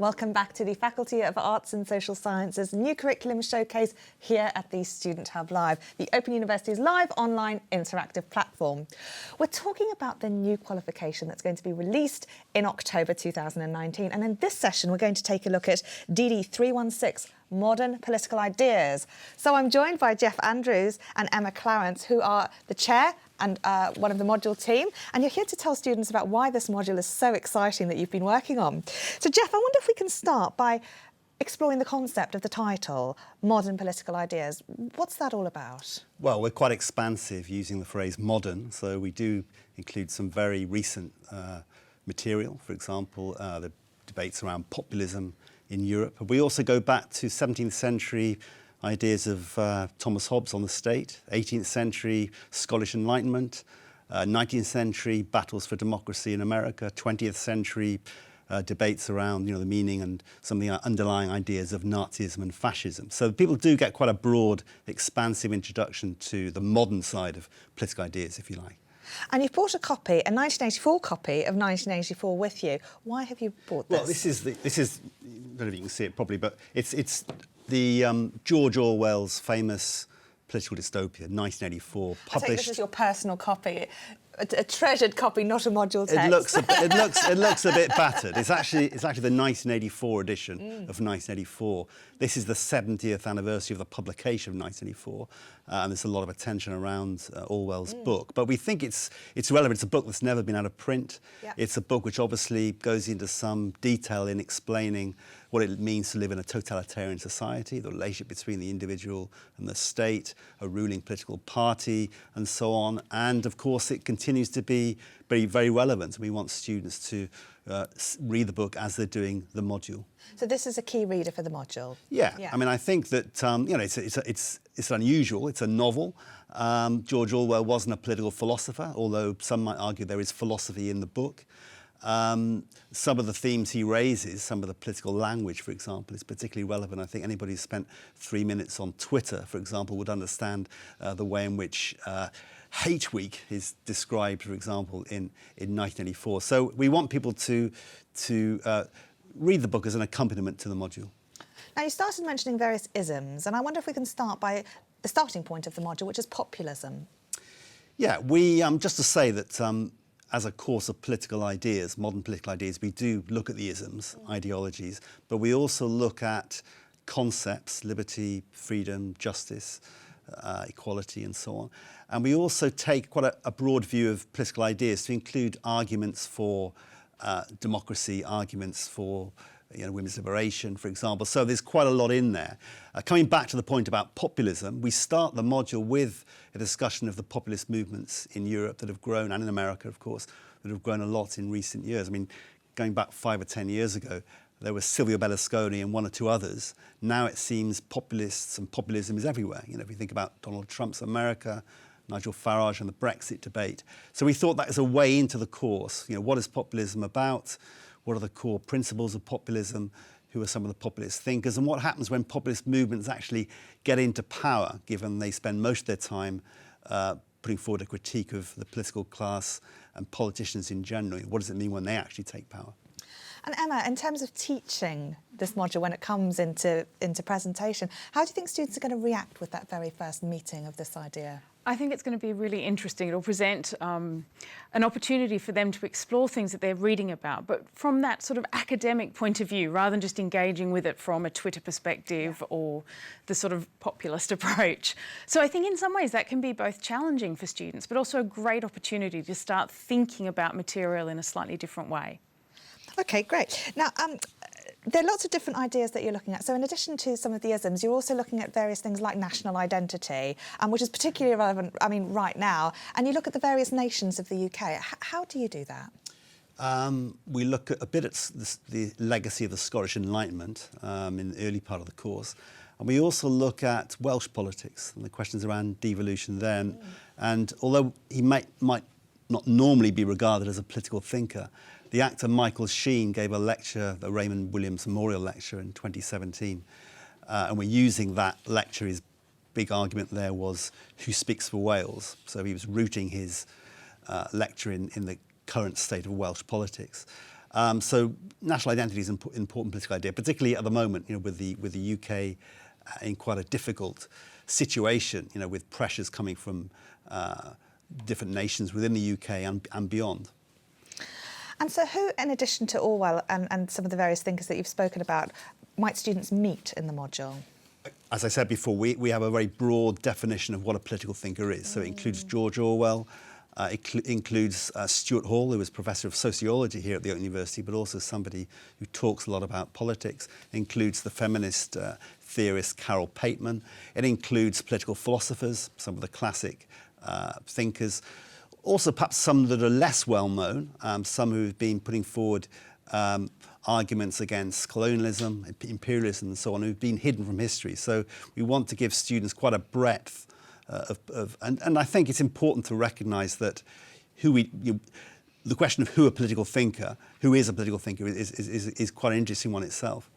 Welcome back to the Faculty of Arts and Social Sciences new curriculum showcase here at the Student Hub Live, the Open University's live online interactive platform. We're talking about the new qualification that's going to be released in October 2019, and in this session we're going to take a look at DD316 Modern Political Ideas. So I'm joined by Geoff Andrews and Emma Clarence, who are the chair and one of the module team, and you're here to tell students about why this module is so exciting that you've been working on. So Geoff, I wonder if we can start by exploring the concept of the title, Modern Political Ideas. What's that all about? Well, we're quite expansive using the phrase modern, so we do include some very recent material, for example, the debates around populism in Europe. We also go back to 17th century ideas of Thomas Hobbes on the state, 18th century Scottish Enlightenment, 19th century battles for democracy in America, 20th century debates around the meaning and some of the underlying ideas of Nazism and fascism. So people do get quite a broad, expansive introduction to the modern side of political ideas, if you like. And you've brought a copy, a 1984 copy of 1984 with you. Why have you brought this? Well, this is I don't know if you can see it properly, but it's the George Orwell's famous political dystopia, 1984, published. I think this is your personal copy, a treasured copy, not a module text. It looks a bit battered. It's actually the 1984 edition of 1984. This is the 70th anniversary of the publication of 1984, and there's a lot of attention around Orwell's book. But we think it's relevant. It's a book that's never been out of print. Yep. It's a book which obviously goes into some detail in explaining what it means to live in a totalitarian society, the relationship between the individual and the state, a ruling political party, and so on. And of course, it continues to be very, very relevant. We want students to read the book as they're doing the module. So this is a key reader for the module. Yeah. I mean, I think that it's unusual. It's a novel. George Orwell wasn't a political philosopher, although some might argue there is philosophy in the book. Some of the themes he raises, some of the political language, for example, is particularly relevant. I think anybody who's spent 3 minutes on Twitter, for example, would understand the way in which Hate Week is described, for example, in 1984. So we want people to read the book as an accompaniment to the module. Now, you started mentioning various isms, and I wonder if we can start by the starting point of the module, which is populism. Yeah, we just to say that as a course of political ideas, modern political ideas, we do look at the isms, ideologies, but we also look at concepts, liberty, freedom, justice, equality, and so on. And we also take quite a broad view of political ideas to include arguments for democracy, arguments for women's liberation, for example. So there's quite a lot in there. Coming back to the point about populism, we start the module with a discussion of the populist movements in Europe that have grown, and in America, of course, that have grown a lot in recent years. I mean, going back 5 or 10 years ago, there was Silvio Berlusconi and one or two others. Now it seems populists and populism is everywhere. If you think about Donald Trump's America, Nigel Farage and the Brexit debate. So we thought that is a way into the course. What is populism about? What are the core principles of populism? Who are some of the populist thinkers? And what happens when populist movements actually get into power, given they spend most of their time putting forward a critique of the political class and politicians in general? What does it mean when they actually take power? And Emma, in terms of teaching this module when it comes into presentation, how do you think students are going to react with that very first meeting of this idea? I think it's going to be really interesting. It'll present an opportunity for them to explore things that they're reading about, but from that sort of academic point of view, rather than just engaging with it from a Twitter perspective or the sort of populist approach. So I think in some ways that can be both challenging for students, but also a great opportunity to start thinking about material in a slightly different way. OK, great. Now, there are lots of different ideas that you're looking at. So in addition to some of the isms, you're also looking at various things like national identity, which is particularly relevant, right now. And you look at the various nations of the UK. How do you do that? We look at a bit at the legacy of the Scottish Enlightenment in the early part of the course. And we also look at Welsh politics and the questions around devolution there. And although he might not normally be regarded as a political thinker, the actor Michael Sheen gave a lecture, the Raymond Williams Memorial Lecture in 2017, and we're using that lecture. His big argument there was who speaks for Wales. So he was rooting his lecture in the current state of Welsh politics. So national identity is an important political idea, particularly at the moment, with the UK in quite a difficult situation, with pressures coming from different nations within the UK and beyond. And so who, in addition to Orwell and some of the various thinkers that you've spoken about, might students meet in the module? As I said before, we have a very broad definition of what a political thinker is. So it includes George Orwell, it includes Stuart Hall, who was Professor of Sociology here at the Open University, but also somebody who talks a lot about politics. It includes the feminist theorist Carol Pateman. It includes political philosophers, some of the classic thinkers. Also perhaps some that are less well known, some who've been putting forward arguments against colonialism, imperialism and so on, who've been hidden from history. So we want to give students quite a breadth and I think it's important to recognise that the question of who is a political thinker is quite an interesting one itself.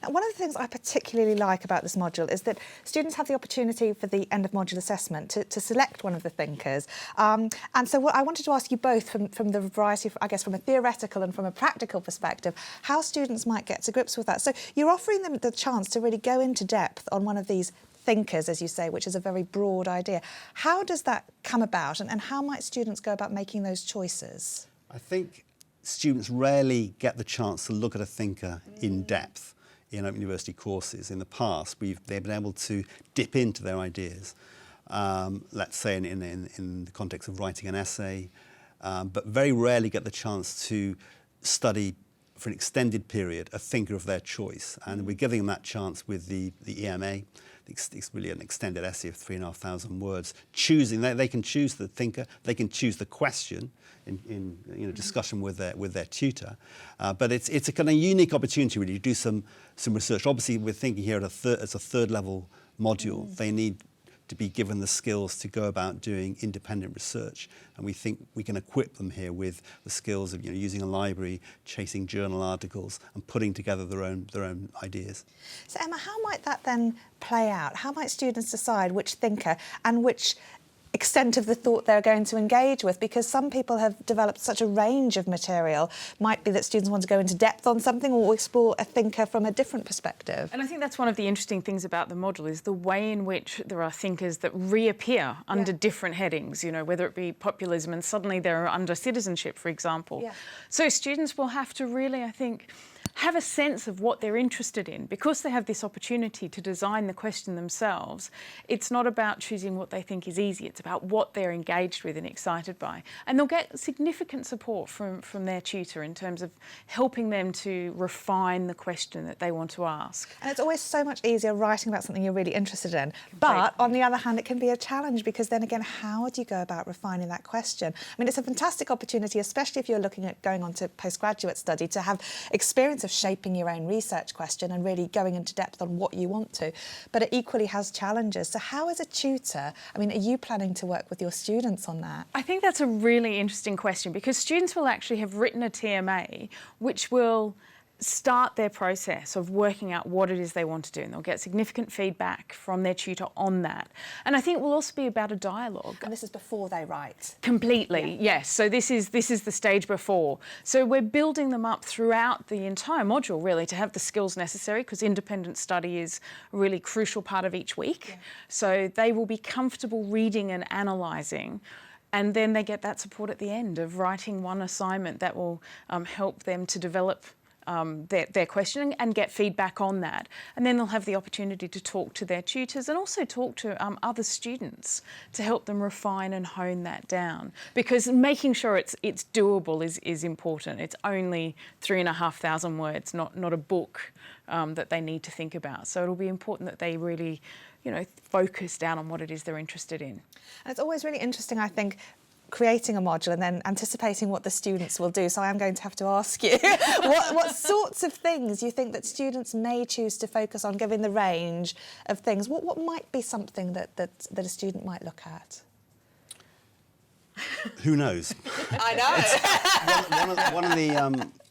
Now, one of the things I particularly like about this module is that students have the opportunity for the end of module assessment to select one of the thinkers. And so I wanted to ask you both from the variety of, I guess, from a theoretical and from a practical perspective, how students might get to grips with that. So you're offering them the chance to really go into depth on one of these thinkers, as you say, which is a very broad idea. How does that come about, and how might students go about making those choices? I think students rarely get the chance to look at a thinker in depth in Open University courses. In the past, they've been able to dip into their ideas, let's say in the context of writing an essay, but very rarely get the chance to study for an extended period a thinker of their choice. And we're giving them that chance with the EMA. It's really an extended essay of 3,500 words. They can choose the thinker, they can choose the question in discussion with their tutor. But it's a kind of unique opportunity really to do some research. Obviously, we're thinking here as a third level module. They need to be given the skills to go about doing independent research, and we think we can equip them here with the skills of using a library, chasing journal articles, and putting together their own ideas. So Emma, how might that then play out? How might students decide which thinker and which extent of the thought they're going to engage with? Because some people have developed such a range of material. Might be that students want to go into depth on something or explore a thinker from a different perspective. And I think that's one of the interesting things about the module is the way in which there are thinkers that reappear under different headings, whether it be populism and suddenly they're under citizenship, for example. Yeah. So students will have to really, I think, have a sense of what they're interested in. Because they have this opportunity to design the question themselves, it's not about choosing what they think is easy, it's about what they're engaged with and excited by. And they'll get significant support from their tutor in terms of helping them to refine the question that they want to ask. And it's always so much easier writing about something you're really interested in. But on the other hand, it can be a challenge because then again, how do you go about refining that question? I mean, it's a fantastic opportunity, especially if you're looking at going on to postgraduate study, to have experience of shaping your own research question and really going into depth on what you want to. But it equally has challenges. So how, as a tutor, I mean, are you planning to work with your students on that? I think that's a really interesting question because students will actually have written a TMA which will start their process of working out what it is they want to do, and they'll get significant feedback from their tutor on that. And I think it will also be about a dialogue. And this is before they write? Completely, yes. So this is the stage before. So we're building them up throughout the entire module, really, to have the skills necessary, because independent study is a really crucial part of each week. Yeah. So they will be comfortable reading and analysing. And then they get that support at the end of writing one assignment that will help them to develop their question and get feedback on that. And then they'll have the opportunity to talk to their tutors and also talk to other students to help them refine and hone that down. Because making sure it's doable is important. It's only 3,500 words, not a book that they need to think about. So it'll be important that they really, focus down on what it is they're interested in. And it's always really interesting, I think, creating a module and then anticipating what the students will do. So I am going to have to ask you, what sorts of things you think that students may choose to focus on, given the range of things? What might be something that a student might look at? Who knows? I know.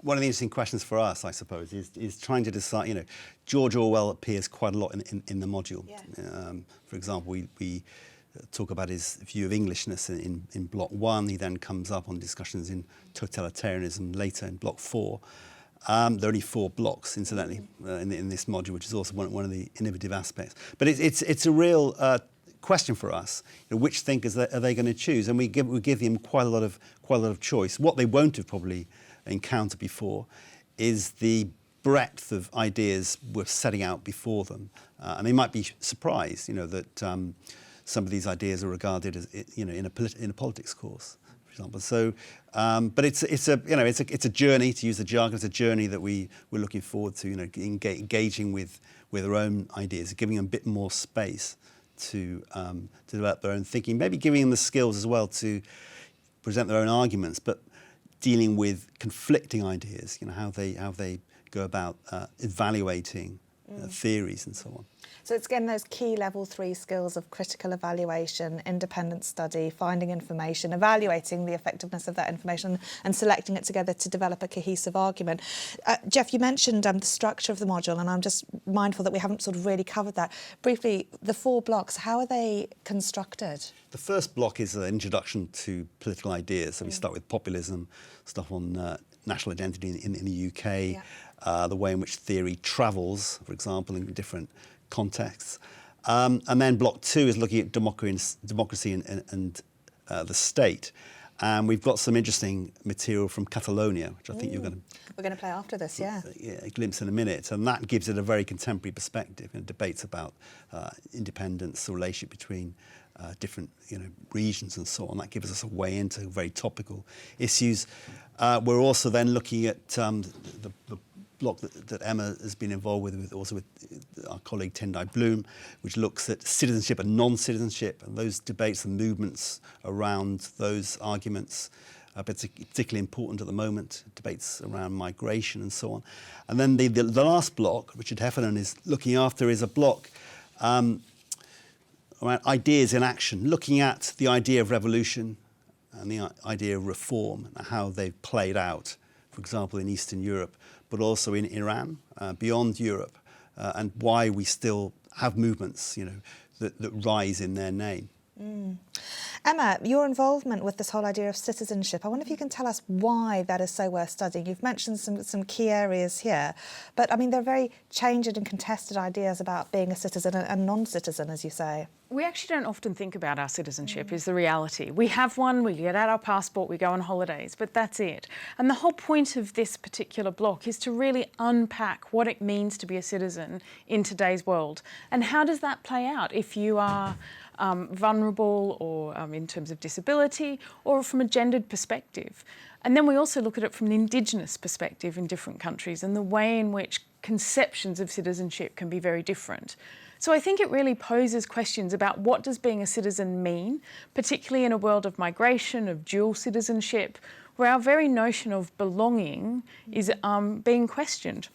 One of the interesting questions for us, I suppose, is trying to decide. George Orwell appears quite a lot in the module. Yeah. For example, we talk about his view of Englishness in block 1. He then comes up on discussions in totalitarianism later in block 4. There are only 4 blocks, incidentally, in this module, which is also one of the innovative aspects. But it's a real question for us. Which thinkers are they going to choose? And we give them quite a lot of choice. What they won't have probably encountered before is the breadth of ideas we're setting out before them, and they might be surprised, that some of these ideas are regarded as, in a politics course, for example. So, but it's a journey, to use the jargon. It's a journey that we're looking forward to, engaging with their own ideas, giving them a bit more space to develop their own thinking, maybe giving them the skills as well to present their own arguments, but dealing with conflicting ideas, how they go about evaluating theories and so on. So it's again those key level 3 skills of critical evaluation, independent study, finding information, evaluating the effectiveness of that information and selecting it together to develop a cohesive argument. Geoff, you mentioned the structure of the module, and I'm just mindful that we haven't sort of really covered that. Briefly, the 4 blocks, how are they constructed? The first block is an introduction to political ideas. So we start with populism, stuff on national identity in the UK, the way in which theory travels, for example, in different contexts. And then block 2 is looking at democracy and the state. And we've got some interesting material from Catalonia, which I think we're going to play after this, yeah, a glimpse in a minute. And that gives it a very contemporary perspective, and debates about independence, the relationship between different regions and so on. That gives us a way into very topical issues. We're also then looking at the block that Emma has been involved with our colleague Tendai Bloom, which looks at citizenship and non-citizenship, and those debates and movements around those arguments are particularly important at the moment, debates around migration and so on. And then the last block, Richard Heffernan is looking after, is a block around ideas in action, looking at the idea of revolution and the idea of reform and how they've played out, for example, in Eastern Europe, but also in Iran, beyond Europe, and why we still have movements, that rise in their name. Emma, your involvement with this whole idea of citizenship, I wonder if you can tell us why that is so worth studying. You've mentioned some key areas here, but I mean, there are very changed and contested ideas about being a citizen and non-citizen, as you say. We actually don't often think about our citizenship, is the reality. We have one, we get out our passport, we go on holidays, but that's it. And the whole point of this particular block is to really unpack what it means to be a citizen in today's world. And how does that play out if you are vulnerable, or in terms of disability, or from a gendered perspective. And then we also look at it from an Indigenous perspective in different countries, and the way in which conceptions of citizenship can be very different. So I think it really poses questions about what does being a citizen mean, particularly in a world of migration, of dual citizenship, where our very notion of belonging is being questioned.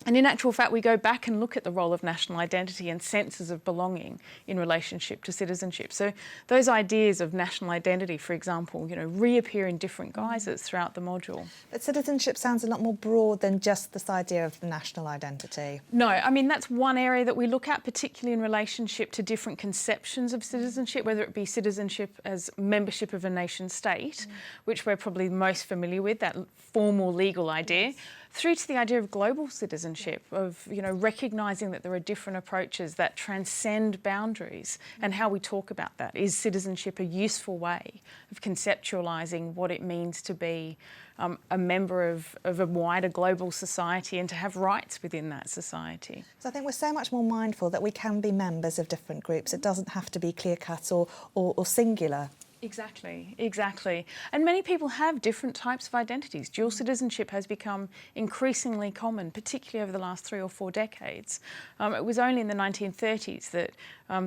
And in actual fact, we go back and look at the role of national identity and senses of belonging in relationship to citizenship. So those ideas of national identity, for example, reappear in different guises throughout the module. But citizenship sounds a lot more broad than just this idea of national identity. No, I mean, that's one area that we look at, particularly in relationship to different conceptions of citizenship, whether it be citizenship as membership of a nation state, which we're probably most familiar with, that formal legal idea, through to the idea of global citizenship, of recognising that there are different approaches that transcend boundaries, and how we talk about that. Is citizenship a useful way of conceptualising what it means to be a member of a wider global society and to have rights within that society? So I think we're so much more mindful that we can be members of different groups. It doesn't have to be clear-cut or singular. Exactly, exactly. And many people have different types of identities. Dual citizenship has become increasingly common, particularly over the last 3 or 4 decades. It was only in the 1930s that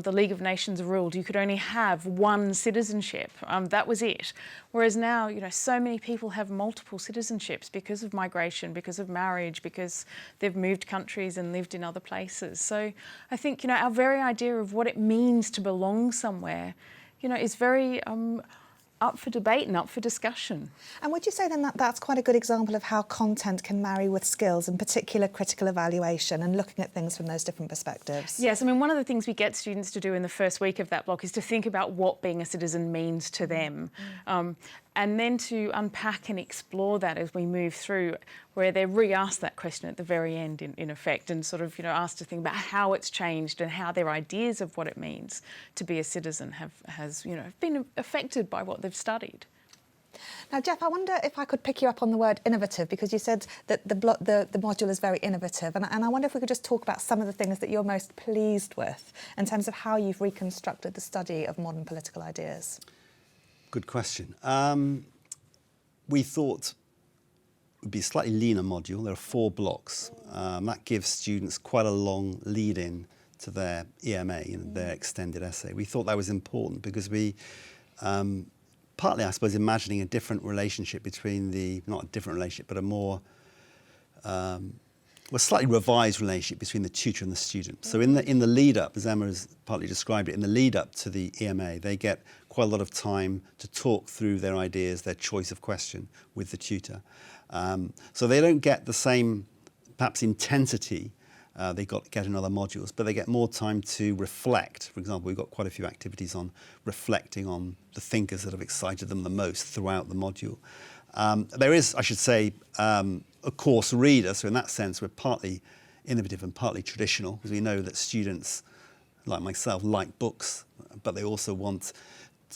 the League of Nations ruled you could only have one citizenship. That was it. Whereas now, so many people have multiple citizenships because of migration, because of marriage, because they've moved countries and lived in other places. So I think, our very idea of what it means to belong somewhere is very up for debate and up for discussion. And would you say then that that's quite a good example of how content can marry with skills, in particular critical evaluation and looking at things from those different perspectives? Yes, I mean, one of the things we get students to do in the first week of that block is to think about what being a citizen means to them. And then to unpack and explore that as we move through, where they're re-asked that question at the very end, in effect, and sort of, asked to think about how it's changed and how their ideas of what it means to be a citizen has been affected by what they've studied. Now, Geoff, I wonder if I could pick you up on the word innovative, because you said that the module is very innovative, and I wonder if we could just talk about some of the things that you're most pleased with in terms of how you've reconstructed the study of modern political ideas. Good question. We thought it would be a slightly leaner module. There are 4 blocks. That gives students quite a long lead-in to their EMA, their extended essay. We thought that was important because we, partly, I suppose, imagining a different relationship between not a different relationship, but a more, slightly revised relationship between the tutor and the student. So in the lead-up, as Emma has partly described it, in the lead-up to the EMA, they get quite a lot of time to talk through their ideas, their choice of question with the tutor. So they don't get the same, perhaps, intensity they get in other modules, but they get more time to reflect. For example, we've got quite a few activities on reflecting on the thinkers that have excited them the most throughout the module. There is, I should say, a course reader, so in that sense we're partly innovative and partly traditional, because we know that students, like myself, like books, but they also want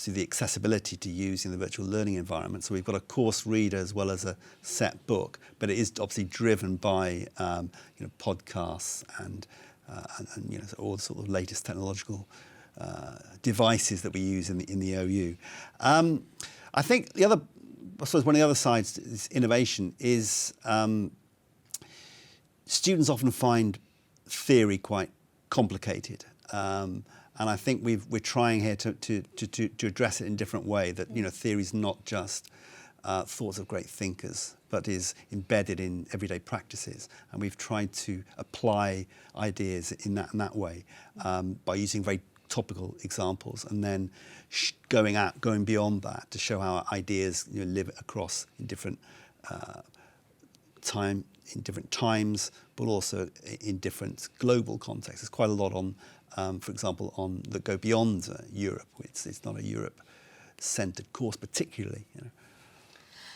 the accessibility to use in the virtual learning environment. So we've got a course reader as well as a set book, but it is obviously driven by podcasts and all the sort of latest technological devices that we use in the OU. I think I suppose one of the other sides to this innovation is students often find theory quite complicated. And I think we're trying here to address it in a different way, that theory is not just thoughts of great thinkers, but is embedded in everyday practices. And we've tried to apply ideas in that way by using very topical examples, and then going beyond that to show how ideas live across in different times, but also in different global contexts. There's quite a lot on, for example, that go beyond Europe. It's not a Europe-centred course particularly.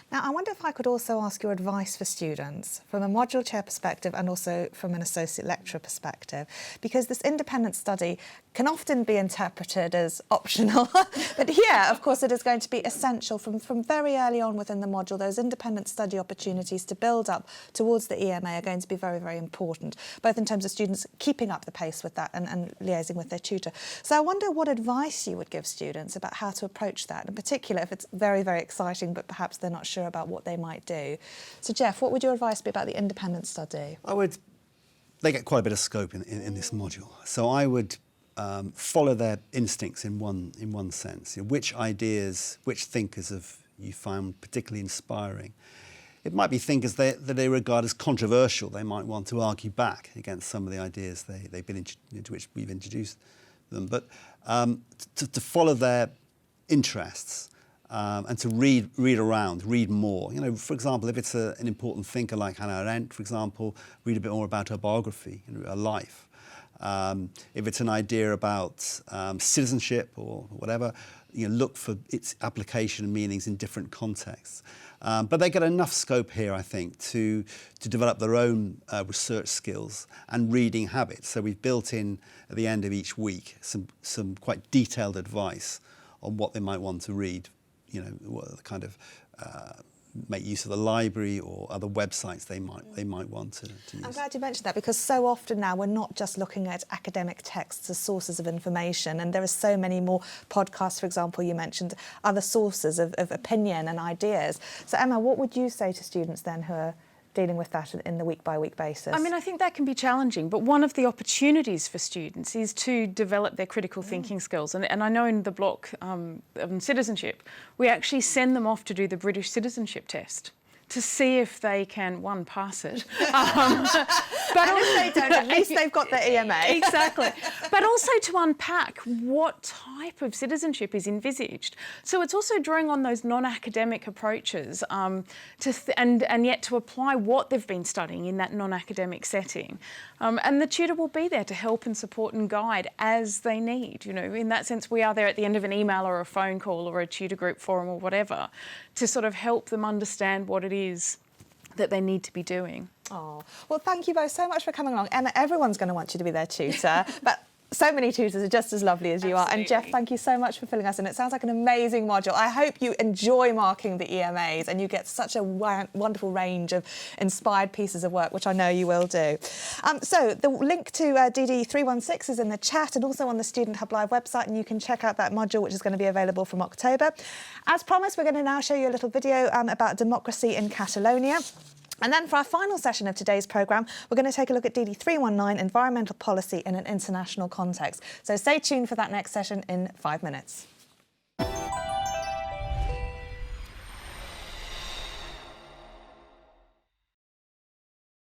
Now, I wonder if I could also ask your advice for students from a module chair perspective and also from an associate lecturer perspective, because this independent study can often be interpreted as optional. But here, of course, it is going to be essential from very early on within the module. Those independent study opportunities to build up towards the EMA are going to be very, very important, both in terms of students keeping up the pace with that and liaising with their tutor. So I wonder what advice you would give students about how to approach that, in particular if it's very, very exciting, but perhaps they're not sure about what they might do. So, Geoff, what would your advice be about the independent study? They get quite a bit of scope in this module. So I would follow their instincts in one sense. Which ideas, which thinkers have you found particularly inspiring? It might be thinkers that they regard as controversial. They might want to argue back against some of the ideas they've been into which we've introduced them. But to follow their interests and to read more. For example, if it's an important thinker like Hannah Arendt, for example, read a bit more about her biography, her life. If it's an idea about citizenship or whatever, look for its application and meanings in different contexts. But they get enough scope here, I think, to develop their own research skills and reading habits. So we've built in, at the end of each week, some quite detailed advice on what they might want to read, what kind of make use of the library or other websites they might want to use. I'm glad you mentioned that, because so often now we're not just looking at academic texts as sources of information, and there are so many more podcasts, for example, you mentioned other sources of opinion and ideas. So Emma, what would you say to students then who are dealing with that in the week-by-week basis? I mean, I think that can be challenging, but one of the opportunities for students is to develop their critical thinking skills. And I know in the block on citizenship, we actually send them off to do the British citizenship test to see if they can, one, pass it. But if they don't, at least they've got their EMA. Exactly. but also to unpack what type of citizenship is envisaged. So it's also drawing on those non-academic approaches and yet to apply what they've been studying in that non-academic setting. And the tutor will be there to help and support and guide as they need. You know, in that sense, we are there at the end of an email or a phone call or a tutor group forum or whatever to sort of help them understand what it is that they need to be doing. Oh, well, thank you both so much for coming along. Emma, everyone's going to want you to be their tutor, but so many tutors are just as lovely as you are. And Geoff, thank you so much for filling us in. It sounds like an amazing module. I hope you enjoy marking the EMAs and you get such a wonderful range of inspired pieces of work, which I know you will do. So the link to DD316 is in the chat and also on the Student Hub Live website, and you can check out that module, which is going to be available from October. As promised, we're going to now show you a little video about democracy in Catalonia. And then for our final session of today's programme, we're going to take a look at DD319, environmental policy in an international context. So stay tuned for that next session in 5 minutes.